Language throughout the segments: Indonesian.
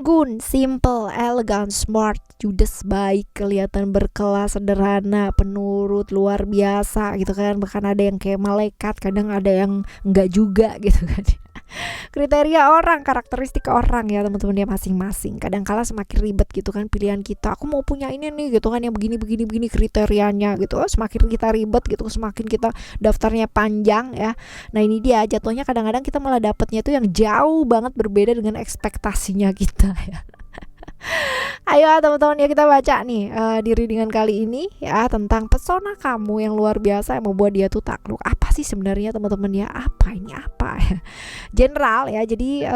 Anggun, simple, elegan, smart, judes, baik, kelihatan berkelas, sederhana, penurut, luar biasa gitu kan. Bahkan ada yang kayak malaikat, kadang ada yang enggak juga gitu kan. Kriteria orang, karakteristik orang ya teman-teman ya masing-masing. Kadang-kala semakin ribet gitu kan pilihan kita. Aku mau punya ini nih gitu kan yang begini begini begini kriterianya gitu. Semakin kita ribet gitu, semakin kita daftarnya panjang ya. Nah, ini dia jatuhnya kadang-kadang kita malah dapatnya tuh yang jauh banget berbeda dengan ekspektasinya kita ya. Ayo teman-teman ya kita baca nih di readingan kali ini ya tentang pesona kamu yang luar biasa yang membuat dia tuh takluk. Apa sih sebenarnya teman-teman ya? Apa ini apa ya? General ya. Jadi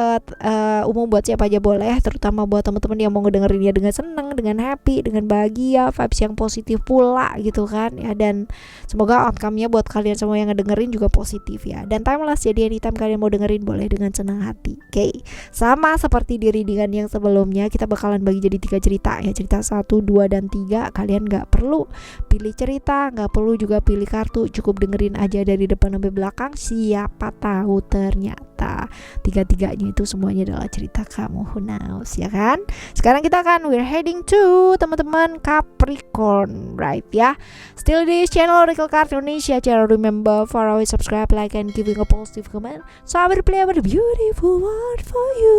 umum buat siapa aja boleh, terutama buat teman-teman yang mau ngedengerin dia dengan seneng, dengan happy, dengan bahagia, vibes yang positif pula gitu kan ya. Dan semoga outcome-nya buat kalian semua yang ngedengerin juga positif ya. Dan timeless, jadi anytime kalian mau dengerin boleh dengan senang hati. Oke. Sama seperti di readingan yang sebelumnya, kita bakalan bagi jadi 3 cerita ya. Cerita 1, 2, dan 3. Kalian gak perlu pilih cerita, gak perlu juga pilih kartu, cukup dengerin aja dari depan sampai belakang. Siapa tahu ternyata tiga-tiganya itu semuanya adalah cerita kamu. Who knows ya kan. Sekarang kita akan we're heading to teman-teman Capricorn, right ya. Still di channel Oracle Card Indonesia. Jangan remember for always subscribe, like, and giving a positive comment. So I will play a beautiful word for you.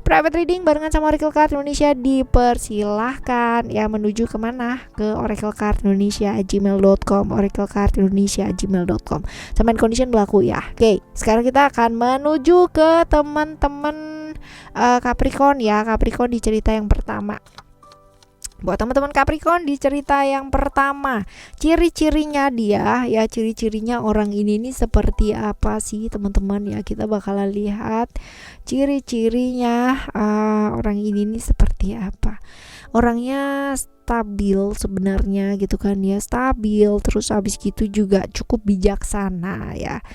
Private reading barengan sama Oracle Card Indonesia dipersilahkan ya menuju kemana? Ke oraclecardindonesia@gmail.com, oraclecardindonesia@gmail.com. Sama condition berlaku ya. Oke, sekarang kita akan menuju ke teman-teman Capricorn ya. Capricorn di cerita yang pertama. Buat teman-teman Capricorn di cerita yang pertama, ciri-cirinya dia ya, ciri-cirinya orang ini nih seperti apa sih teman-teman ya. Kita bakalan lihat ciri-cirinya orang ini nih seperti apa. Orangnya stabil sebenarnya gitu kan ya, stabil, terus habis gitu juga cukup bijaksana ya.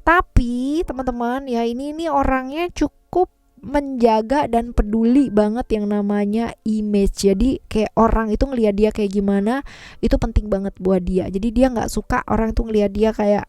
Tapi teman-teman ya ini orangnya cukup menjaga dan peduli banget yang namanya image. Jadi kayak orang itu ngelihat dia kayak gimana itu penting banget buat dia. Jadi dia nggak suka orang itu ngelihat dia kayak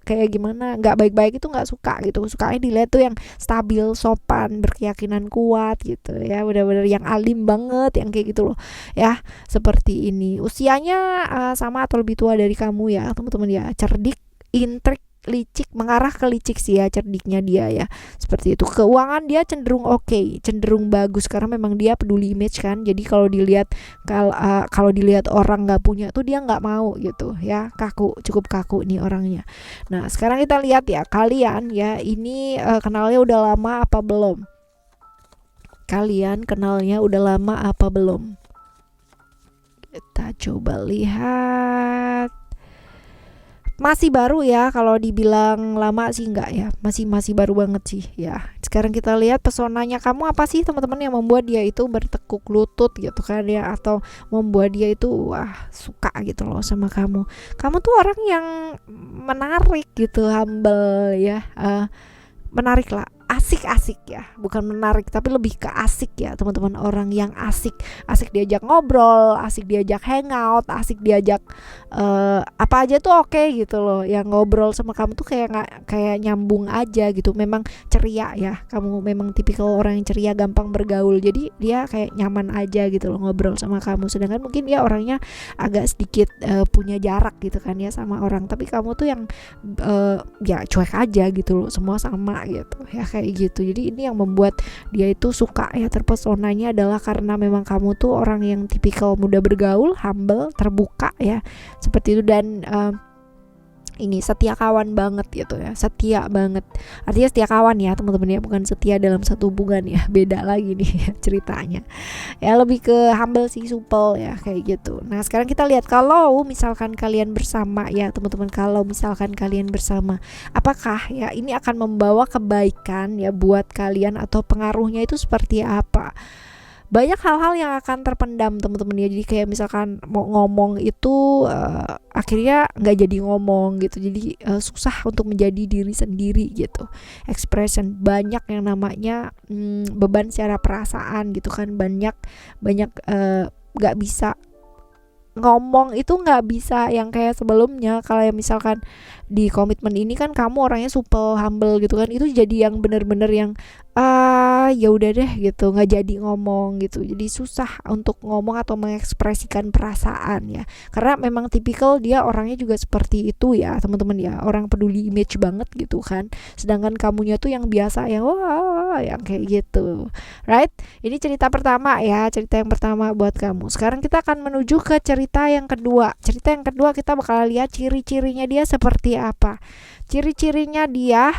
kayak gimana, nggak baik-baik itu nggak suka gitu. Sukanya dilihat tuh yang stabil, sopan, berkeyakinan kuat gitu ya, benar-benar yang alim banget yang kayak gitu loh ya. Seperti ini, usianya sama atau lebih tua dari kamu ya teman-teman ya. Cerdik, intrik, licik, mengarah ke licik sih ya cerdiknya dia ya. Seperti itu. Keuangan dia cenderung oke, cenderung bagus karena memang dia peduli image kan. Jadi kalau dilihat kalau dilihat orang nggak punya tuh dia nggak mau gitu ya. Kaku, cukup kaku nih orangnya. Nah, sekarang kita lihat ya kalian ya ini kenalnya udah lama apa belum? Kalian kenalnya udah lama apa belum? Kita coba lihat. Masih baru ya, kalau dibilang lama sih enggak ya, masih baru banget sih ya. Sekarang kita lihat pesonanya kamu apa sih teman-teman yang membuat dia itu bertekuk lutut gitu kan ya, atau membuat dia itu wah suka gitu loh sama kamu. Kamu tuh orang yang menarik gitu, humble ya, menarik lah, asik-asik ya, bukan menarik tapi lebih ke asik ya teman-teman. Orang yang asik diajak ngobrol, asik diajak hangout, asik diajak apa aja tuh oke gitu loh. Yang ngobrol sama kamu tuh kayak nyambung aja gitu. Memang ceria ya, kamu memang tipikal orang yang ceria, gampang bergaul, jadi dia kayak nyaman aja gitu loh ngobrol sama kamu. Sedangkan mungkin dia orangnya agak sedikit punya jarak gitu kan ya sama orang, tapi kamu tuh yang ya cuek aja gitu loh, semua sama gitu ya kayak gitu. Jadi ini yang membuat dia itu suka ya, terpesonanya adalah karena memang kamu tuh orang yang tipikal mudah bergaul, humble, terbuka ya seperti itu. Dan ini setia kawan banget gitu ya, setia banget, artinya setia kawan ya teman-teman ya, bukan setia dalam satu hubungan ya, beda lagi nih ceritanya ya, lebih ke humble sih, supel ya kayak gitu. Nah, sekarang kita lihat kalau misalkan kalian bersama ya teman-teman, kalau misalkan kalian bersama, apakah ya ini akan membawa kebaikan ya buat kalian, atau pengaruhnya itu seperti apa? Banyak hal-hal yang akan terpendam teman-teman ya. Jadi kayak misalkan mau ngomong itu akhirnya nggak jadi ngomong gitu. Jadi susah untuk menjadi diri sendiri gitu. Expression, banyak yang namanya beban secara perasaan gitu kan. Banyak nggak bisa ngomong itu, nggak bisa yang kayak sebelumnya. Kalau yang misalkan di komitmen ini kan kamu orangnya supel, humble gitu kan, itu jadi yang bener-bener yang ya udah deh gitu, nggak jadi ngomong gitu, jadi susah untuk ngomong atau mengekspresikan perasaan ya, karena memang tipikal dia orangnya juga seperti itu ya teman-teman ya, orang peduli image banget gitu kan, sedangkan kamunya tuh yang biasa yang wah yang kayak gitu, right? Ini cerita pertama ya, cerita yang pertama buat kamu. Sekarang kita akan menuju ke cerita yang kedua. Cerita yang kedua kita bakal lihat ciri-cirinya dia seperti apa. Ciri-cirinya dia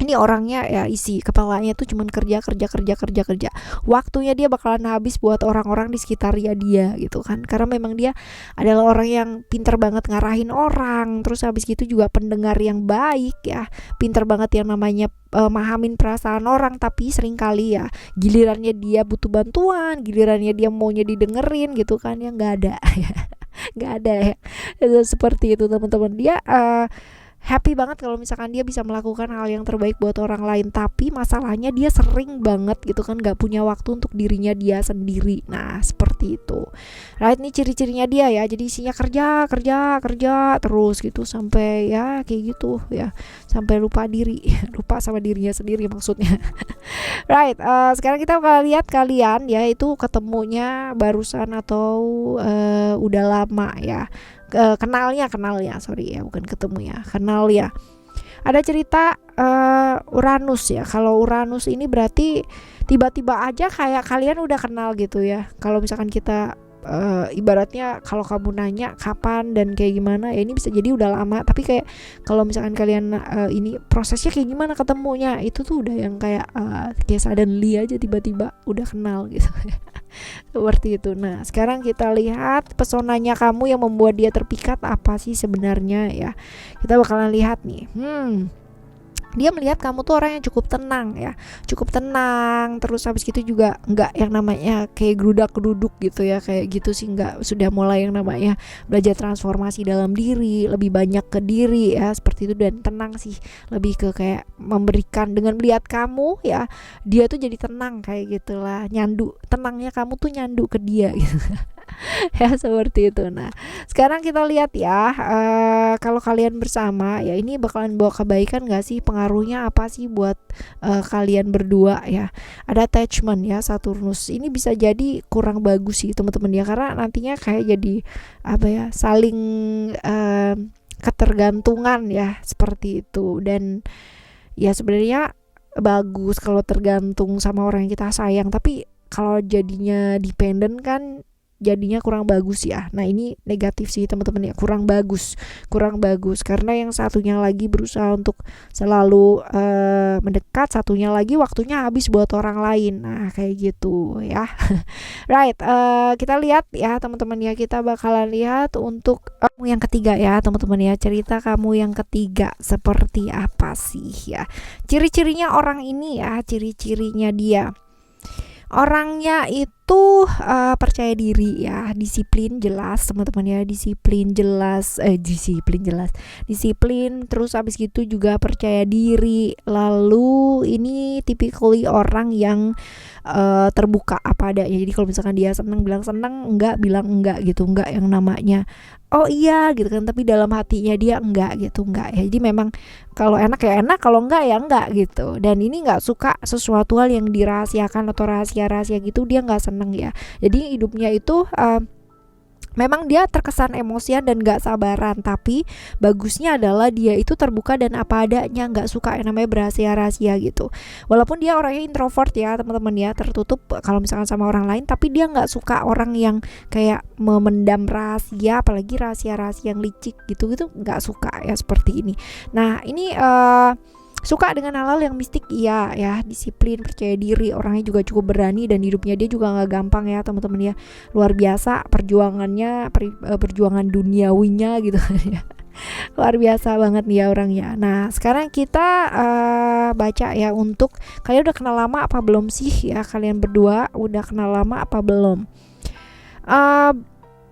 ini orangnya ya isi kepalanya tuh cuman kerja kerja kerja kerja kerja, waktunya dia bakalan habis buat orang-orang di sekitarnya dia gitu kan, karena memang dia adalah orang yang pinter banget ngarahin orang, terus habis gitu juga pendengar yang baik ya, pinter banget yang namanya mahamin perasaan orang, tapi seringkali ya gilirannya dia butuh bantuan, gilirannya dia maunya didengerin gitu kan ya nggak ada ya, nggak ada ya. Itu seperti itu teman-teman, dia happy banget kalau misalkan dia bisa melakukan hal yang terbaik buat orang lain, tapi masalahnya dia sering banget gitu kan gak punya waktu untuk dirinya dia sendiri. Nah seperti itu, right? Ini ciri-cirinya dia ya, jadi isinya kerja kerja kerja terus gitu sampai ya kayak gitu ya, sampai lupa diri lupa sama dirinya sendiri maksudnya. Right, sekarang kita bakal lihat kalian ya itu ketemunya barusan atau udah lama ya, kenalnya sorry ya, bukan ketemu ya, kenal ya. Ada cerita Uranus ya. Kalau Uranus ini berarti tiba-tiba aja kayak kalian udah kenal gitu ya. Kalau misalkan kita ibaratnya kalau kamu nanya kapan dan kayak gimana ya, ini bisa jadi udah lama, tapi kayak kalau misalkan kalian ini prosesnya kayak gimana ketemunya, itu tuh udah yang kayak suddenly aja tiba-tiba udah kenal gitu. Seperti itu. Nah sekarang kita lihat pesonanya kamu yang membuat dia terpikat apa sih sebenarnya ya. Kita bakalan lihat nih. Dia melihat kamu tuh orang yang cukup tenang ya, cukup tenang, terus habis gitu juga nggak yang namanya kayak gerudak-geruduk gitu ya, kayak gitu sih nggak, sudah mulai yang namanya belajar transformasi dalam diri, lebih banyak ke diri ya seperti itu, dan tenang sih, lebih ke kayak memberikan dengan melihat kamu ya, dia tuh jadi tenang kayak gitulah, nyandu, tenangnya kamu tuh nyandu ke dia gitu. Ya seperti itu. Nah sekarang kita lihat ya, kalau kalian bersama ya ini bakalan bawa kebaikan gak sih, pengaruhnya apa sih buat kalian berdua ya. Ada attachment ya, Saturnus ini bisa jadi kurang bagus sih teman-teman ya, karena nantinya kayak jadi apa ya, saling ketergantungan ya seperti itu. Dan ya sebenarnya bagus kalau tergantung sama orang yang kita sayang, tapi kalau jadinya dependent kan jadinya kurang bagus ya. Nah ini negatif sih teman-teman ya, kurang bagus karena yang satunya lagi berusaha untuk selalu mendekat, satunya lagi waktunya habis buat orang lain. Nah kayak gitu ya. Right, kita lihat ya teman-teman ya, kita bakalan lihat untuk kamu yang ketiga ya teman-teman ya, cerita kamu yang ketiga seperti apa sih ya. Ciri-cirinya orang ini ya, ciri-cirinya dia orangnya itu percaya diri ya, disiplin jelas teman-teman ya, disiplin, terus habis gitu juga percaya diri. Lalu ini typically orang yang terbuka apa adanya, jadi kalau misalkan dia seneng bilang seneng, enggak bilang enggak gitu, enggak yang namanya oh iya gitu kan, tapi dalam hatinya dia enggak gitu, enggak ya. Jadi memang kalau enak ya enak, kalau enggak ya enggak gitu. Dan ini enggak suka sesuatu hal yang dirahasiakan atau rahasia-rahasia gitu, dia enggak seneng ya. Jadi hidupnya itu memang dia terkesan emosian dan gak sabaran, tapi bagusnya adalah dia itu terbuka dan apa adanya, gak suka yang namanya berasia-rahasia gitu. Walaupun dia orangnya introvert ya teman-teman ya, tertutup kalau misalkan sama orang lain, tapi dia gak suka orang yang kayak memendam rahasia, apalagi rahasia-rahasia yang licik gitu-gitu, gak suka ya seperti ini. Nah ini suka dengan hal-hal yang mistik, iya ya, disiplin, percaya diri, orangnya juga cukup berani, dan hidupnya dia juga nggak gampang ya teman-teman ya, luar biasa perjuangannya, perjuangan duniawinya gitu ya. Luar biasa banget nih ya orangnya. Nah sekarang kita baca ya, untuk kalian udah kenal lama apa belum sih ya, kalian berdua udah kenal lama apa belum?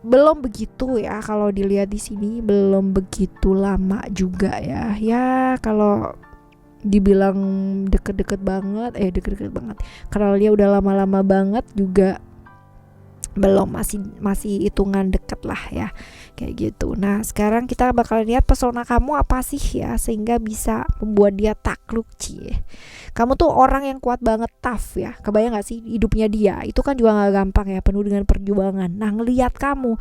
Belum begitu ya, kalau dilihat di sini belum begitu lama juga ya. Ya kalau dibilang deket-deket banget, kenal dia udah lama-lama banget juga belum, masih hitungan deket lah ya, kayak gitu. Nah sekarang kita bakal lihat pesona kamu apa sih ya, sehingga bisa membuat dia takluk. Cie, kamu tuh orang yang kuat banget, tough ya. Kebayang gak sih hidupnya dia itu kan juga gak gampang ya, penuh dengan perjuangan. Nah ngelihat kamu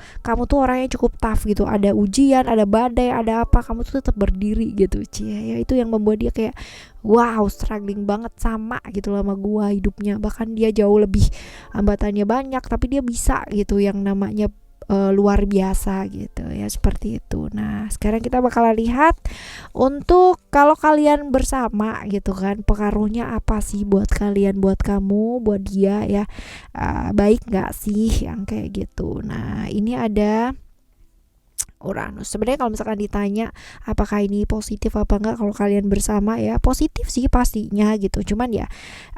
tuh orangnya cukup tough gitu, ada ujian, ada badai, ada apa, kamu tuh tetap berdiri gitu. Cie, ya itu yang membuat dia kayak wow, struggling banget sama gitu sama gua hidupnya. Bahkan dia jauh lebih hambatannya banyak, tapi dia bisa gitu yang namanya luar biasa gitu ya, seperti itu. Nah sekarang kita bakal lihat untuk kalau kalian bersama gitu kan, pengaruhnya apa sih buat kalian, buat kamu, buat dia ya. Baik nggak sih yang kayak gitu. Nah ini ada Uranus. Sebenarnya kalau misalkan ditanya apakah ini positif apa enggak kalau kalian bersama, ya positif sih pastinya gitu. Cuman ya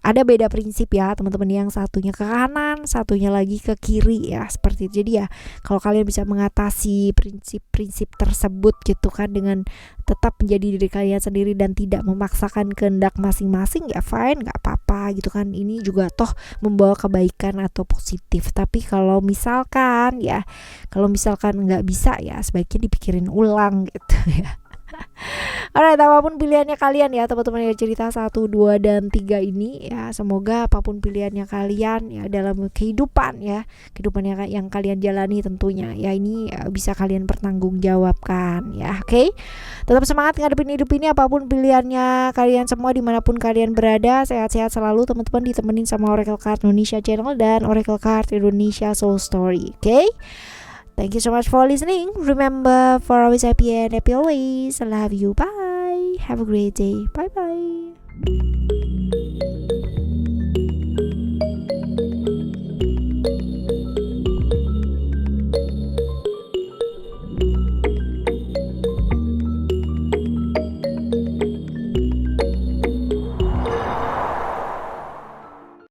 ada beda prinsip ya teman-teman, yang satunya ke kanan, satunya lagi ke kiri ya, seperti itu. Jadi ya kalau kalian bisa mengatasi prinsip-prinsip tersebut gitu kan, dengan tetap menjadi diri kalian sendiri dan tidak memaksakan kehendak masing-masing, ya fine, nggak apa-apa gitu kan. Ini juga toh membawa kebaikan atau positif. Tapi kalau misalkan nggak bisa, ya sebaiknya dipikirin ulang gitu ya. Alright, apapun pilihannya kalian ya teman-teman yang cerita 1, 2, dan 3 ini ya, semoga apapun pilihannya kalian ya dalam kehidupan ya, kehidupan yang kalian jalani tentunya ya, ini bisa kalian pertanggungjawabkan ya. Oke, tetap semangat ngadepin hidup ini apapun pilihannya kalian semua, dimanapun kalian berada. Sehat-sehat selalu teman-teman, ditemenin sama Oracle Card Indonesia Channel dan Oracle Card Indonesia Soul Story. Oke, thank you so much for listening. Remember, for always happy and happy always. I love you. Bye. Have a great day. Bye bye.